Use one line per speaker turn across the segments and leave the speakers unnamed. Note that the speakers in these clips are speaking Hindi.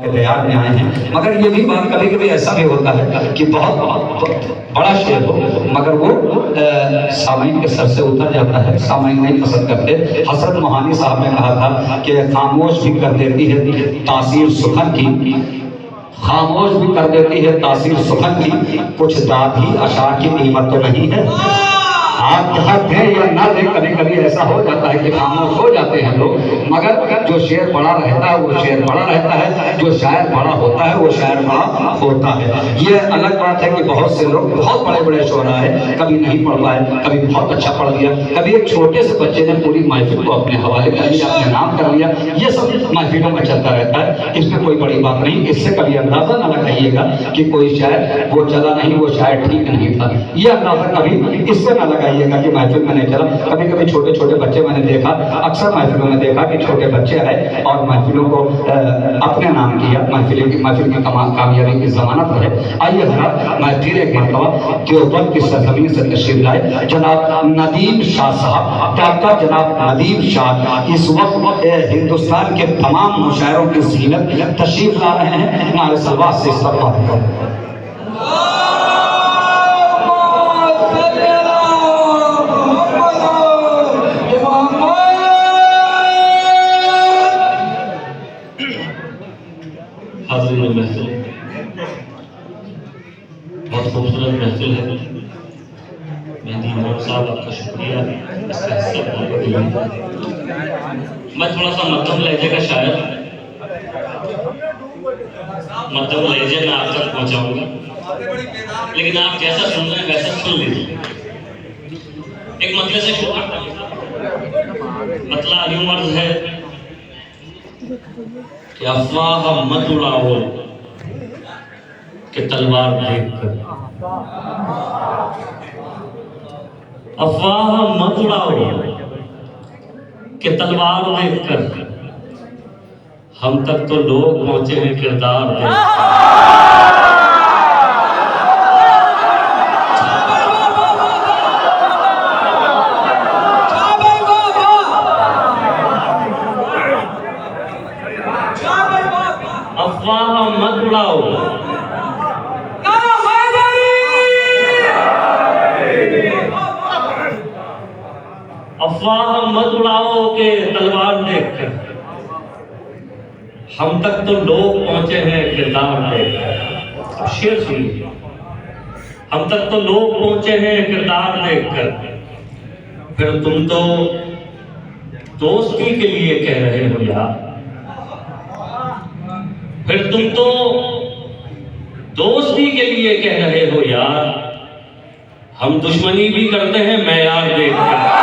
तैयार में आए हैं। मगर ये भी बात कभी कभी ऐसा भी होता है कि बहुत बड़ा शेर हो मगर वो सामईन के सर से उतर जाता है, सामईन नहीं पसंद करते। हजरत मोहानी साहब ने कहा था कि खामोश भी कर देती है तासीर सुखन की, खामोश भी कर देती है तासीर सुखन की, कुछ दादी अशार की कीमत तो नहीं है। आप जहाँ दें या ना दें, कभी कभी ऐसा हो जाता है कि खामोश हो जाते हैं लोग, मगर जो शेर बड़ा रहता है वो शेर बड़ा रहता है, जो शायर बड़ा होता है वो शायर बड़ा होता है। ये अलग बात है कि बहुत से लोग बहुत बड़े बड़े शोरा है, कभी नहीं पढ़ पाए, कभी बहुत अच्छा पढ़ लिया, कभी एक छोटे से बच्चे ने पूरी महफिल को अपने हवाले कर लिया, अपने नाम कर लिया। ये सब महफिलों में चलता रहता है, इसमें कोई बड़ी बात नहीं। इससे कभी अंदाजा न लगाइएगा कि कोई शायर वो चला नहीं, वो शायर ठीक नहीं था, ये अंदाजा कभी इससे न लगाइएगा कि महफिल में नहीं चला। कभी कभी छोटे छोटे बच्चे मैंने देखा, अक्सर महफिलों में देखा कि छोटे बच्चे आए और महफिलों को अपने नाम किया, महफिल की कामयाबी की जमानत रहे। आइए हजरात, मैं फिर एक मरतबा देवबंद की सरजमीन से तशरीफ लाए जनाब नदीम शाह साहब, डॉक्टर जनाब नदीम शाह इस वक्त हिंदुस्तान के तमाम मुशायरों की ज़ीनत तशरीफ ला रहे हैं। नारे सलवात से इस्तकबाल।
हाज़िरीन महफिल, बहुत खूबसूरत महफिल है। मेहदी इमाम साहब, आपका शुक्रिया इसका हिस्सा बनने के लिए। मैं थोड़ा सा मध्यम लहजे का शायर, मध्यम लहजे में आप तक पहुंचाऊंगा, लेकिन आप जैसा सुन रहे हैं वैसा सुन लीजिए। एक मतले से शुरू करता हूं। मतला यूं अर्ज है कि अफवाह मत उड़ाओ कि तलवार देखकर, अफवाह मत उड़ाओ कि तलवार देखकर, हम तक तो लोग पहुंचे हैं किरदार देखकर। अफवाह मत उड़ाओ, अफवाह मत उड़ाओ के तलवार देखकर, हम तक तो लोग पहुंचे हैं किरदार देखकर। शेर सुनिए, हम तक तो लोग पहुंचे हैं किरदार देखकर, फिर तुम तो दोस्ती के लिए कह रहे हो यार, फिर तुम तो दोस्ती के लिए कह रहे हो यार, हम दुश्मनी भी करते हैं मैयार देखकर।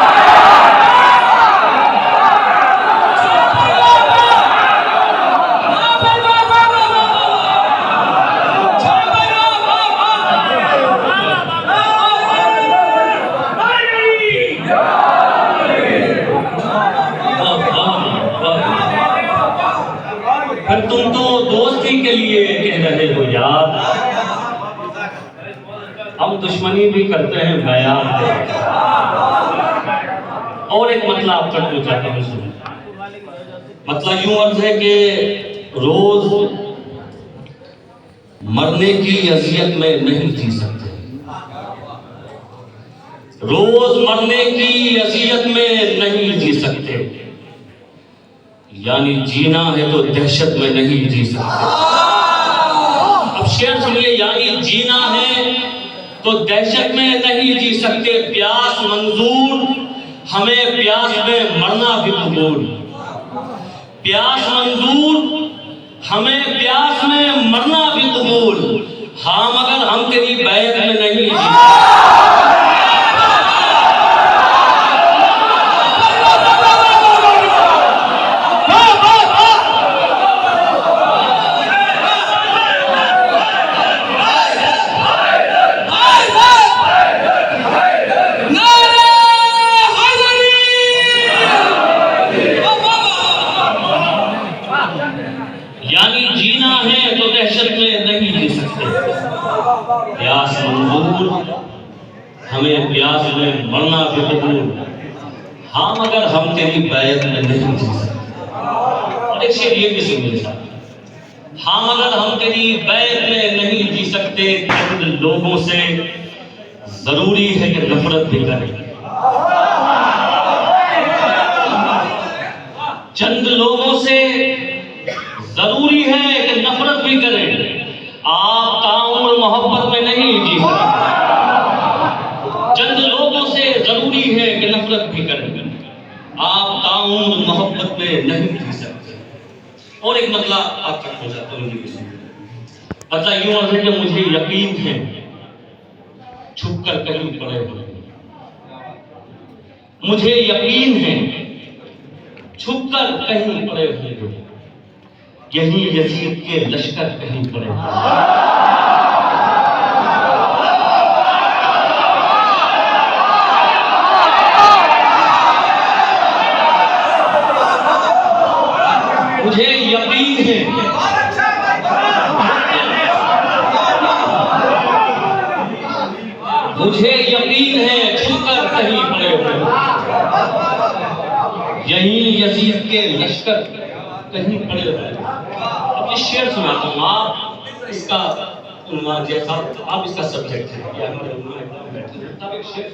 फिर तुम तो दोस्ती के लिए कह रहे हो यार, हम दुश्मनी भी करते हैं मैयार देखकर। और एक मतला आप तक पहुंचाता हूं, सुनिए। मतलब यूं अर्ज है कि रोज मरने की अजियत में नहीं जी सकते, रोज मरने की अजियत में नहीं जी सकते, यानी जीना है तो दहशत में नहीं जी सकते। अब शेर सुनिए, यानी जीना है तो दहशत में नहीं जी सकते, प्यास मंजूर हमें प्यास में मरना भी कबूल, प्यास मंजूर हमें प्यास में मरना भी कबूल, हाँ मगर हम तेरी बैत में नहीं जी सकते। यानी जीना है तो दहशत में नहीं जी सकते, प्यास मंजूर हमें प्यास में मरना भी कबूल, हाँ मगर हम तेरी बैत में नहीं जी सकते। और एक शेर ये भी सुनिए, हाँ मगर हम तेरी बैत में नहीं जी सकते, चंद लोगों से जरूरी है कि नफरत भी करें। चंद लोगों से जरूरी है कि नफरत भी करें। आप ताउम्र मोहब्बत में नहीं जी सकते। चंद लोगों से जरूरी है कि नफरत भी करें। आप ताउम्र मोहब्बत में नहीं जी सकते। और एक मतला आप तक हो जाता हूँ, मतलब यूं अर्ज है कि मुझे यकीन है छुप कर कहीं पड़े हुए, मुझे यकीन है छुप कर कहीं पड़े हुए, यही यजीद के लश्कर कहीं पड़े हुए। मुझे यकीन है मुझे यकीन है छुपकर कहीं पड़े हुए, यही यजीद के लश्कर कहीं पड़े हुए। अब ये शेर सुनाता हूँ, आप इसका उन्वान जैसा आप इसका सब्जेक्ट है, तब एक शेर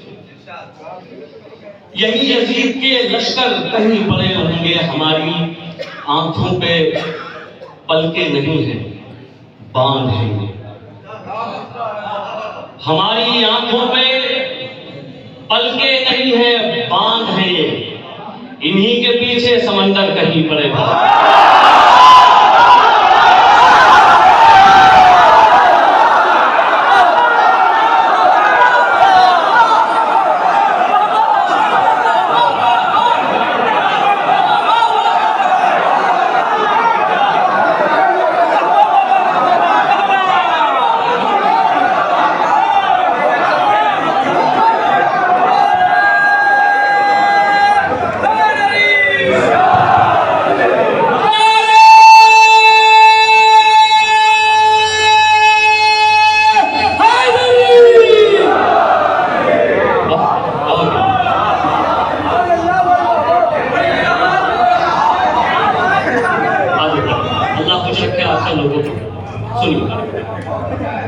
यही यजीद के लश्कर कहीं पड़े होंगे, हमारी आंखों पे पलके नहीं है बांध है। हमारी आंखों पे पलके नहीं है बांध है, इन्हीं के पीछे समंदर कहीं पड़ेगा।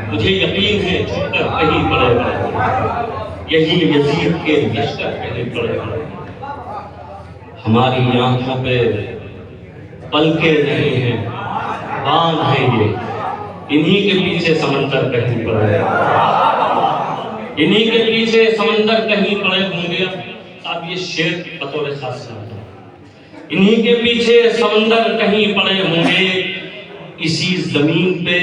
मुझे यकीन है छुपकर कहीं पड़ेगा, यही यजीद के लश्कर कहीं पड़ेगा। हमारी आंखों पे पलके नहीं हैं बांध है ये, इन्हीं के पीछे समंदर कहीं पड़ेगा, इन्हीं के पीछे समंदर कहीं पड़े होंगे। साहब ये शेर बतौर खास सुनाता हूं, इन्हीं के पीछे समंदर कहीं पड़े होंगे, इसी जमीन पे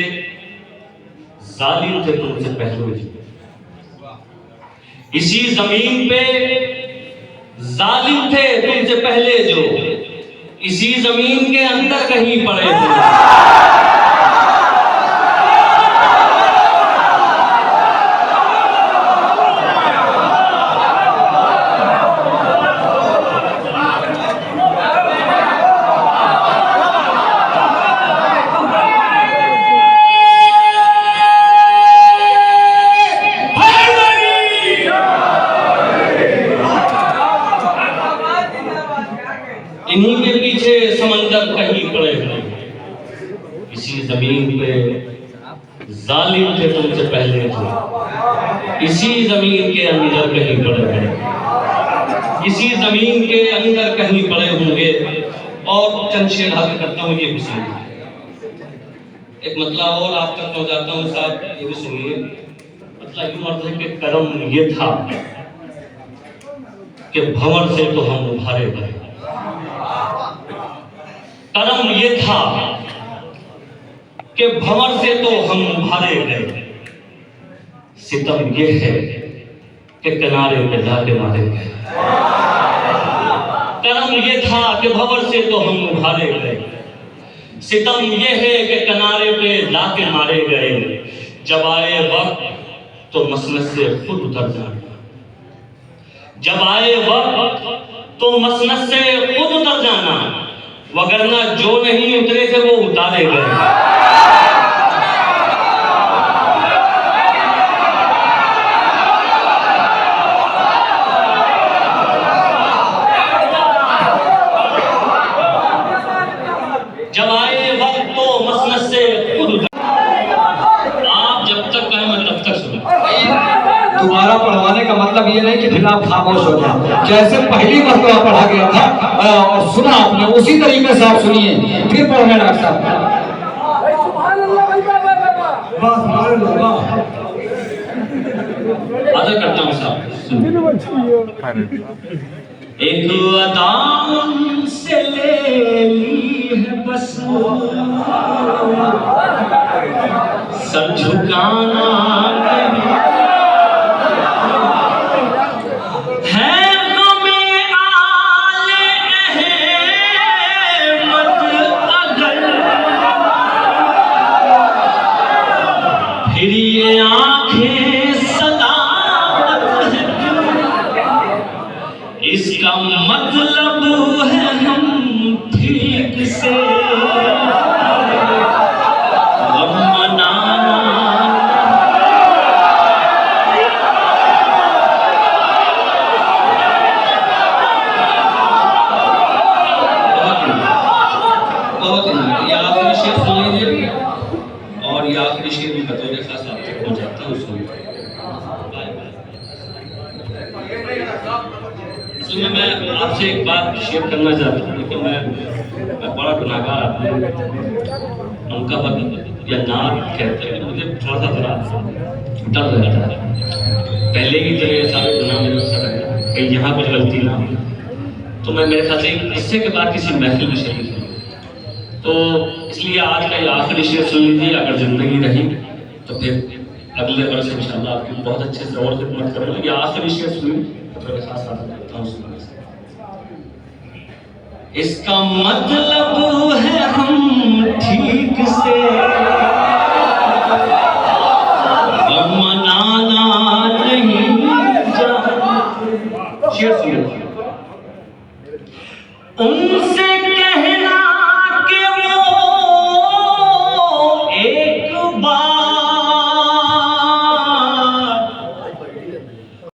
जालिम थे तुमसे पहले जो, इसी जमीन पे जालिम थे तुमसे पहले जो, इसी जमीन के अंदर कहीं पड़े थे। इन्हीं के पीछे समंदर कहीं पड़े हुए, इसी जमीन पे जालिम थे तुमसे पहले जो, इसी जमीन के अंदर कहीं पड़े हुए, इसी जमीन के अंदर कहीं पड़े होंगे। और चंद शेर हासिल करता हूँ, ये भी सुनिए, एक मतलब और आप तक पहुंचाता हूँ साहब, ये भी सुनिए। मतलब यूं अर्थ है कि कर्म ये था कि भंवर से तो हम उभारे गए, कर्म ये था कि भंवर से तो हम उभारे गए, सितम ये है कि किनारे पे जाके मारे गए। कर्म ये था कि भंवर से तो हम उभारे गए, सितम ये है कि किनारे पे लाके मारे गए। जब आए वक्त तो मसनद से खुद उतर जाना, जब आए वक्त तो मसनद से खुद उतर जाना, वगरना जो नहीं उतरे थे वो उतारे गए। जब आए वक्त तो मसनद से खुद उतर। आप जब तक कहें मैं तब तक सुनो।
दोबारा पढ़वाने का मतलब ये नहीं कि फिर आप खामोश हो जाए। जैसे पहली मरतबा पढ़ा गया था और सुना आपने, उसी तरीके से आप सुनिए, फिर पढ़ने डॉक्टर साहब।
आदर करता हूँ साहब। एक अदा से ले ली है बस सर झुकाना है गमे आले अहमद अगर फिर ये आंखें सलामत है। इसका मतलब है हम ठीक से गम मनाना। बहुत ये आखिरी शेर सुन लीजिए और ये आखिरी शेर भी बतौर खास आप तक पहुंचाता हूँ। इसलिए मैं आपसे एक बात शेयर करना चाहता हूँ कि मैं बड़ा गुनाहगार आदमी, उनका वक्त या नाम कहते हैं, मुझे थोड़ा सा डर रहता है पहले ही तरह सारे गुनाह मेरे से रहता कहीं यहाँ कुछ गलती ना हो। तो मैं मेरे ख्याल से इससे के बाद किसी महफिल में शरीक हूँ, तो इसलिए आज का ये आखिरी शेर सुन लीजिए। अगर जिंदगी रही तो फिर अगले वर्ष इंशाल्लाह आपकी बहुत अच्छे से और खिदमत करूँगा। ये आखिरी शेर सुनिए, इसका मतलब है हम ठीक से गम मनाना नहीं जानते। शेर सुनिए।